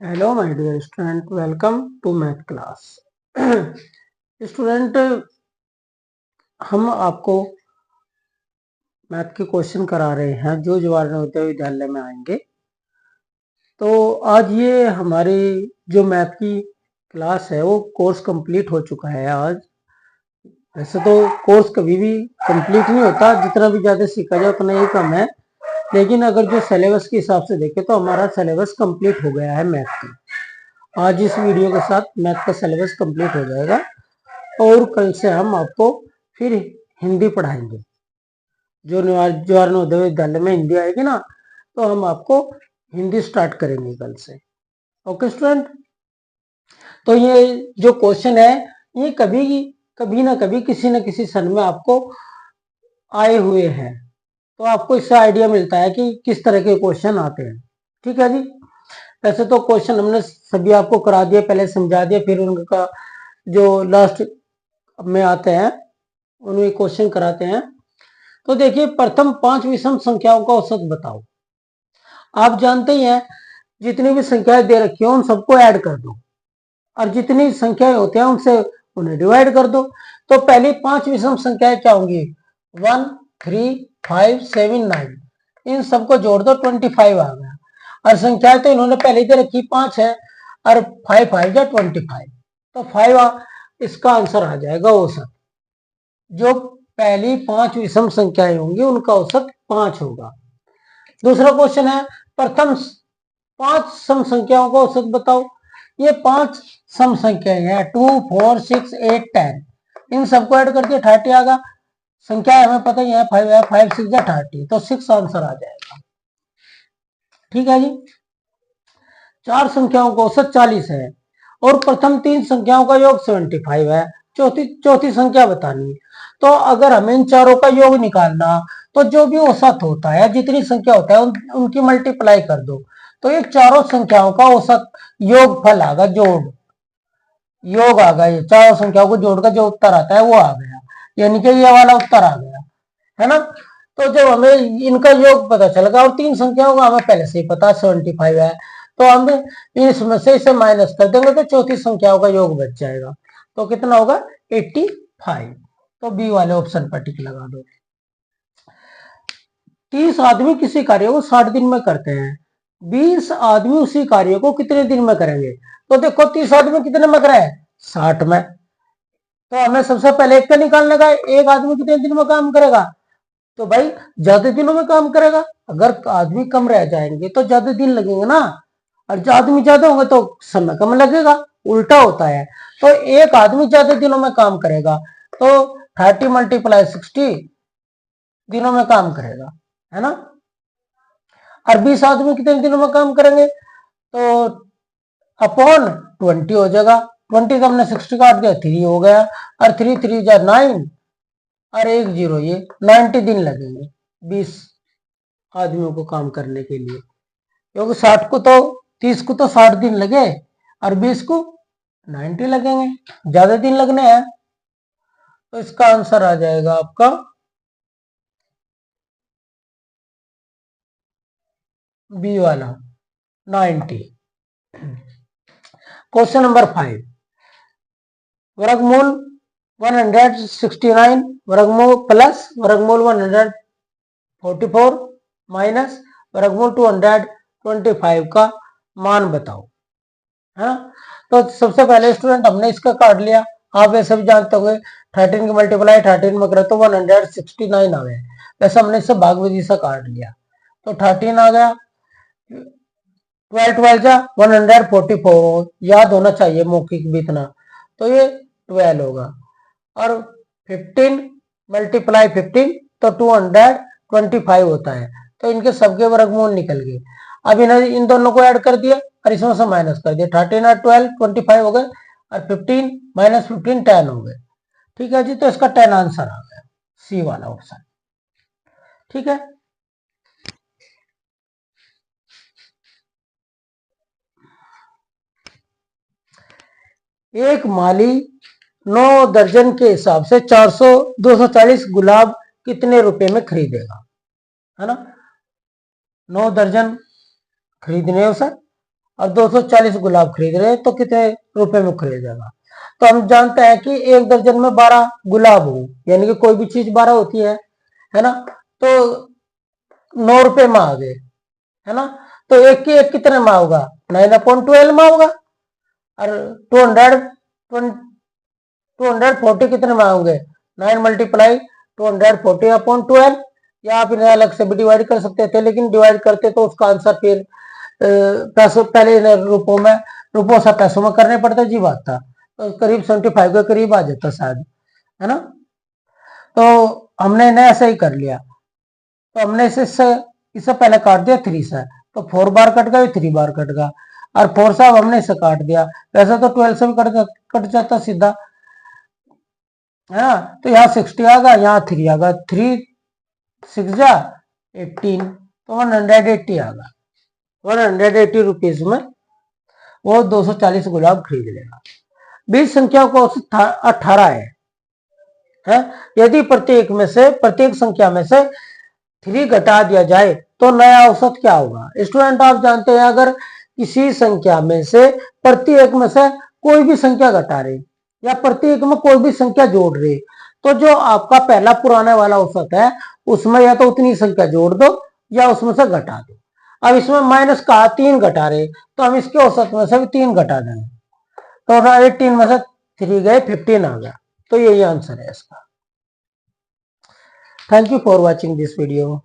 Hello my dear student, welcome to math class. Student, हम आपको math के question करा रहे हैं जो जवाहर नवोदय विद्यालय में आएंगे। तो आज ये हमारी जो मैथ की क्लास है वो कोर्स कंप्लीट हो चुका है आज। वैसे तो कोर्स कभी भी कंप्लीट नहीं होता, जितना भी ज़्यादा सीखा जाए उतना ही कम है। लेकिन अगर जो सिलेबस के हिसाब से देखें तो हमारा सिलेबस कंप्लीट हो गया है मैथ का। आज इस वीडियो के साथ मैथ का सिलेबस कंप्लीट हो जाएगा और कल से हम आपको फिर हिंदी पढ़ाएंगे। जो जवाहर नवोदय विद्यालय में हिंदी आएगी ना, तो हम आपको हिंदी स्टार्ट करेंगे कल से। ओके स्टूडेंट, तो ये जो क्वेश्चन है ये कभी ना कभी किसी न किसी सन में आपको आए हुए हैं, तो आपको इससे आइडिया मिलता है कि किस तरह के क्वेश्चन आते हैं। ठीक है जी। वैसे तो क्वेश्चन हमने सभी आपको करा दिया, पहले समझा दिया, फिर उनका जो लास्ट में आते हैं उन्हें क्वेश्चन कराते हैं। तो देखिए, प्रथम 5 विषम संख्याओं का औसत बताओ। आप जानते ही हैं, जितनी भी संख्याएं दे रखी हो उन सबको ऐड कर दो और जितनी संख्याएं होती हैं उनसे उन्हें डिवाइड कर दो। तो पहली 5 विषम संख्याएं क्या होंगी? 1, 3, 5, 7, 9। इन सबको जोड़ दो, 25 आ गया। और संख्याएं तो इन्होंने पहले दे रखी 5 है और 5 5 जा 25, तो 5 इसका आंसर आ जाएगा औसत। जो पहली 5 विषम संख्याएं होंगी उनका औसत 5 होगा। दूसरा क्वेश्चन है, प्रथम 5 सम संख्याओं का औसत बताओ। ये 5 सम संख्याएं हैं, 2, 4, 6, 8, 10। इन सबको ऐड करके 30 आएगा। संख्या हमें पता ही है 5 है, 5 6 जा 30, तो 6 आंसर आ जाएगा। ठीक है जी। 4 संख्याओं का औसत 40 है और प्रथम 3 संख्याओं का योग 75 है। चौथी संख्या बतानी है। तो अगर हमें इन चारों का योग निकालना, तो जो भी औसत होता है, जितनी संख्या होता है उनकी मल्टीप्लाई कर दो, तो ये चारों संख्याओं का औसत योग फल आगा, जोड़ योग आ गया। ये चारों संख्याओं को जोड़कर जो उत्तर आता है वो आ गया, यानी कि ये वाला उत्तर आ गया, है ना। तो जब हमें इनका योग पता चलेगा और 3 संख्याओं का हमें पहले से ही पता 75 है, तो हम इसमें से इसे माइनस कर देंगे तो चौथी संख्याओं का योग बच जाएगा। तो कितना होगा? 85। तो बी वाले ऑप्शन पर टिक लगा दो। 30 आदमी किसी कार्य को 60 दिन में करते हैं, 20 आदमी उसी कार्य को कितने दिन में करेंगे? तो देखो, 30 आदमी कितने में करे? 60 में। तो हमें सबसे पहले एक का निकालने का, एक आदमी कितने दिन में काम करेगा? तो भाई ज्यादा दिनों में काम करेगा। अगर आदमी कम रह जाएंगे तो ज्यादा दिन लगेंगे ना, और आदमी ज्यादा होंगे तो समय कम लगेगा, उल्टा होता है। तो एक आदमी ज्यादा दिनों में काम करेगा, तो 30 मल्टीप्लाई 60 दिनों में काम करेगा, है ना। और 20 आदमी कितने दिनों में काम करेंगे? तो अपॉन 20 हो जाएगा। 20 का हमने 60 काट दिया, 3 हो गया, और 3 3 जा 9 और 1 0, ये 90 दिन लगेंगे 20 आदमियों को काम करने के लिए। क्योंकि 60 को तो 30 को तो 60 दिन लगे और 20 को 90 लगेंगे, ज्यादा दिन लगने हैं। तो इसका आंसर आ जाएगा आपका बी वाला 90। क्वेश्चन नंबर 5, वर्गमूल 169 वर्गमूल प्लस वर्गमूल 144 माइनस वर्गमूल 225 का मान बताओ, है ना। तो सबसे पहले स्टूडेंट हमने इसका काट लिया। आप वैसे भी जानते होंगे 13 की मल्टीप्लाई 13 में करे तो 169 आ गया। वैसे हमने इससे भाग विधि से काट लिया, तो 13 आ गया, 12 12 जा 144, याद होना चाहिए मौखिक भी इतना, तो ये 12 होगा। और 15 मल्टीप्लाई 15 तो 225 होता है। तो इनके सबके वर्गमूल निकल गए। अब इन दोनों को ऐड कर दिया और इसमें से माइनस कर दिया, 13 और 12 25 हो गए, और 15 माइनस 15 10 हो गए। ठीक है जी। तो इसका 10 आंसर आ गया, सी वाला ऑप्शन। ठीक है। एक माली 9 दर्जन के हिसाब से 240 गुलाब कितने रुपए में खरीदेगा, है ना। 9 दर्जन खरीदने हो सर, और 240 गुलाब खरीद रहे हैं तो कितने रुपए में खरीदेगा। तो हम जानते हैं कि 1 दर्जन में 12 गुलाब हो, यानी कि कोई भी चीज 12 होती है ना। तो 9 रुपए में आ गए, है ना। तो एक की एक कितने में होगा, 9/12 में होगा। और 240 कितने में होंगे, 9 × 240/12, या आप इन्हें अलग से भी डिवाइड कर सकते थे, लेकिन डिवाइड करते तो उसका आंसर फिर पैसों, पहले रुपयों से पैसों में करने पड़ते जी बात था, तो करीब 75 के करीब आ जाता शायद, है ना। तो हमने इन्हें ऐसे ही कर लिया। तो हमने इसे पहले काट दिया 3 से, तो 4 बार कट गया, 3 बार कट गया, और 4 से अब हमने इसे काट दिया। वैसे तो 12 से भी कट जाता सीधा, है ना। तो यहाँ 60 आ गया, यहाँ 3 आ गया, 3 6 जा 18, तो 180 आ गया। 180 रुपीज में वो 240 गुलाब खरीद लेगा। 20 संख्याओं का औसत 18 है। यदि प्रत्येक संख्या में से 3 घटा दिया जाए तो नया औसत क्या होगा। स्टूडेंट आप जानते हैं, अगर किसी संख्या में से प्रत्येक में से कोई भी संख्या घटा रहे या प्रत्येक में कोई भी संख्या जोड़ रहे, तो जो आपका पहला पुराने वाला औसत है उसमें या तो उतनी संख्या जोड़ दो या उसमें से घटा दो। अब इसमें माइनस का 3 घटा रहे, तो हम इसके औसत में से भी 3 घटा देंगे, तो 18 में से 3 गए, 15 आ गया। तो यही आंसर है इसका। Thank you for watching this video.